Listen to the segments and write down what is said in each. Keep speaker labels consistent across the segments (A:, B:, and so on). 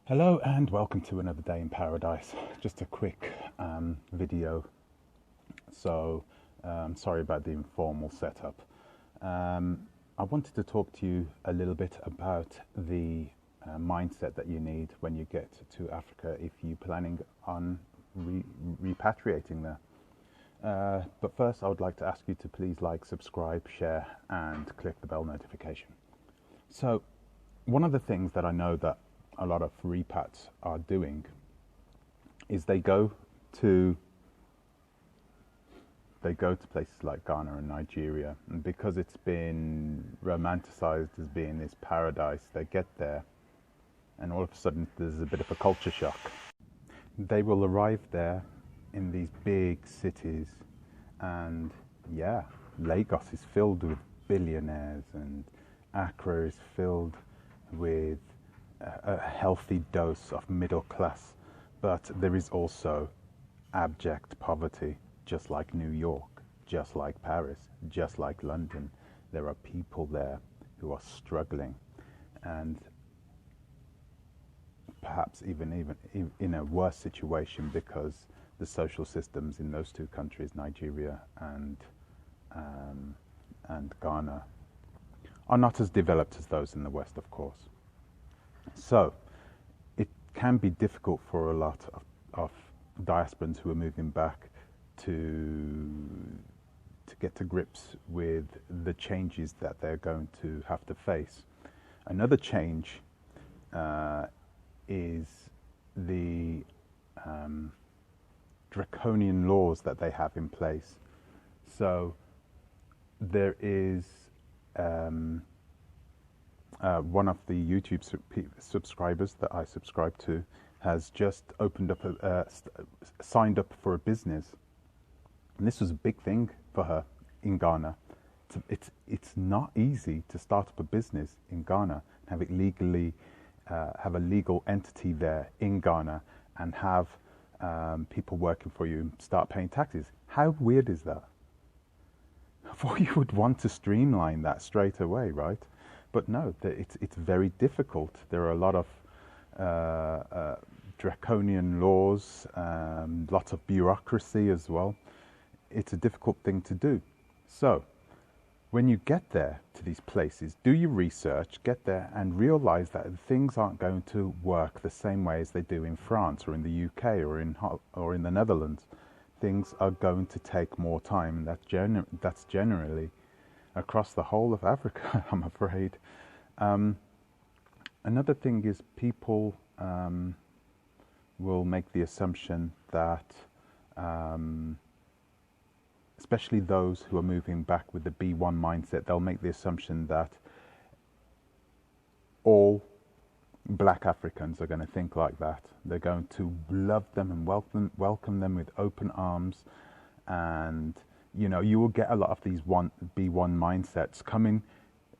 A: Hello and welcome to another day in paradise. Just a quick video. Sorry about the informal setup. I wanted to talk to you a little bit about the mindset that you need when you get to Africa if you're planning on repatriating there. But first, I would like to ask you to please like, subscribe, share, and click the bell notification. So, one of the things that I know that a lot of repats are doing is they go to places like Ghana and Nigeria, and because it's been romanticized as being this paradise, they get there and all of a sudden there's a bit of a culture shock. They will arrive there in these big cities, and Lagos is filled with billionaires and Accra is filled with a healthy dose of middle class, but there is also abject poverty, just like New York, just like Paris, just like London. There are people there who are struggling, and perhaps even in a worse situation because the social systems in those two countries, Nigeria and Ghana, are not as developed as those in the West, of course. So it can be difficult for a lot of diasporans who are moving back to get to grips with the changes that they're going to have to face. Another change is the Draconian laws that they have in place. So there is one of the YouTube subscribers that I subscribe to has just opened up signed up for a business, and this was a big thing for her in Ghana. It's not easy to start up a business in Ghana, have it legally, have a legal entity there in Ghana, and have people working for you, start paying taxes. How weird is that? I thought you would want to streamline that straight away, right? But no, it's very difficult. There are a lot of draconian laws, lots of bureaucracy as well. It's a difficult thing to do. So when you get there to these places, do your research, get there and realize that things aren't going to work the same way as they do in France or in the UK or in the Netherlands. Things are going to take more time. That's generally across the whole of Africa, I'm afraid. Another thing is people will make the assumption that, especially those who are moving back with the B1 mindset, they'll make the assumption that all black Africans are going to think like that. They're going to love them and welcome them with open arms, and you will get a lot of these B1 mindsets coming,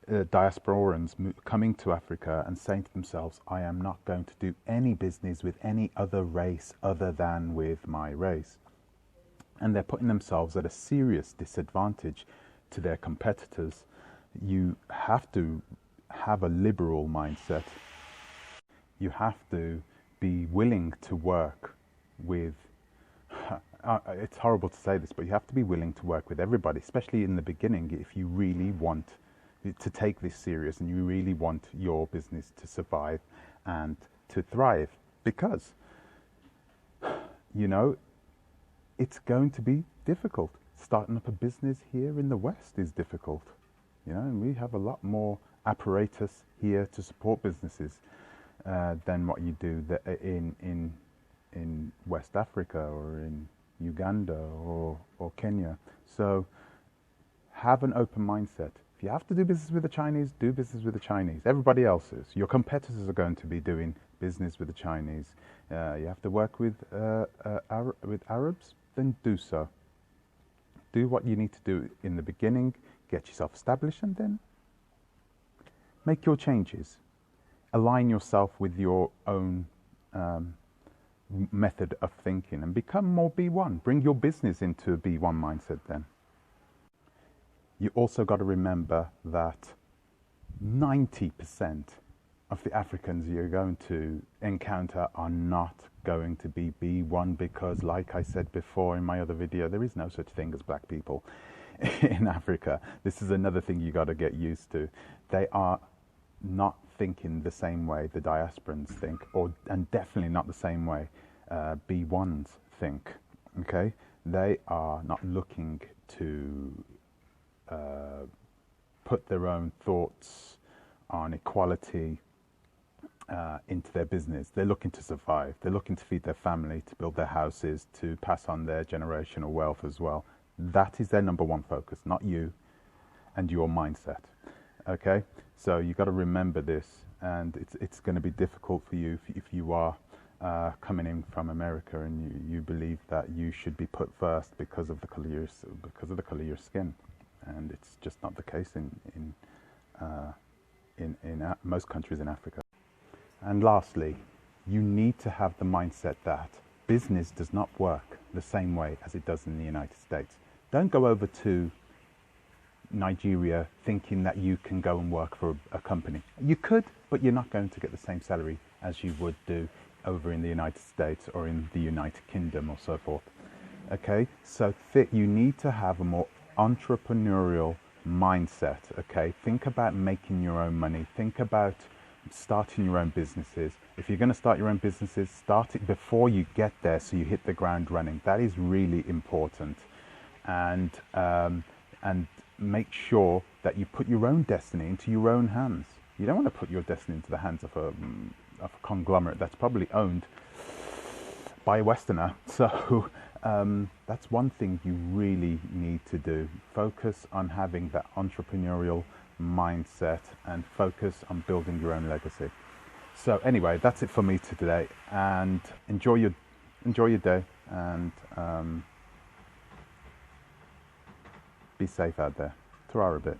A: diasporans coming to Africa and saying to themselves, I am not going to do any business with any other race other than with my race. And they're putting themselves at a serious disadvantage to their competitors. You have to have a liberal mindset. You have to be willing to work with it's horrible to say this, but you have to be willing to work with everybody, especially in the beginning, if you really want to take this serious and you really want your business to survive and to thrive. Because, it's going to be difficult. Starting up a business here in the West is difficult. And we have a lot more apparatus here to support businesses than what you do in West Africa or in Uganda or Kenya. So have an open mindset. If you have to do business with the Chinese, do business with the Chinese. Everybody else is. Your competitors are going to be doing business with the Chinese. You have to work with Arabs, then do so. Do what you need to do in the beginning, get yourself established, and then make your changes. Align yourself with your own method of thinking and become more B1. Bring your business into a B1 mindset then. You also got to remember that 90% of the Africans you're going to encounter are not going to be B1, because like I said before in my other video, there is no such thing as black people in Africa. This is another thing you got to get used to. They are not thinking the same way the diasporans think, and definitely not the same way B1s think. Okay, they are not looking to put their own thoughts on equality into their business. They're looking to survive. They're looking to feed their family, to build their houses, to pass on their generational wealth as well. That is their number one focus, not you and your mindset. Okay, so you got to remember this, and it's going to be difficult for you if you are coming in from America and you believe that you should be put first because of the color of your skin, and it's just not the case in most countries in Africa. And lastly, you need to have the mindset that business does not work the same way as it does in the United States. Don't go over to Nigeria thinking that you can go and work for a company. You could, but you're not going to get the same salary as you would do over in the United States or in the United Kingdom or so forth. Okay, so you need to have a more entrepreneurial mindset. Okay, think about making your own money. Think about starting your own businesses. If you're going to start your own businesses, start it before you get there so you hit the ground running. That is really important. And make sure that you put your own destiny into your own hands. You don't want to put your destiny into the hands of a conglomerate that's probably owned by a Westerner. So that's one thing you really need to do. Focus on having that entrepreneurial mindset and focus on building your own legacy. So anyway, that's it for me today, and enjoy your day, and be safe out there. Ta-ra a bit.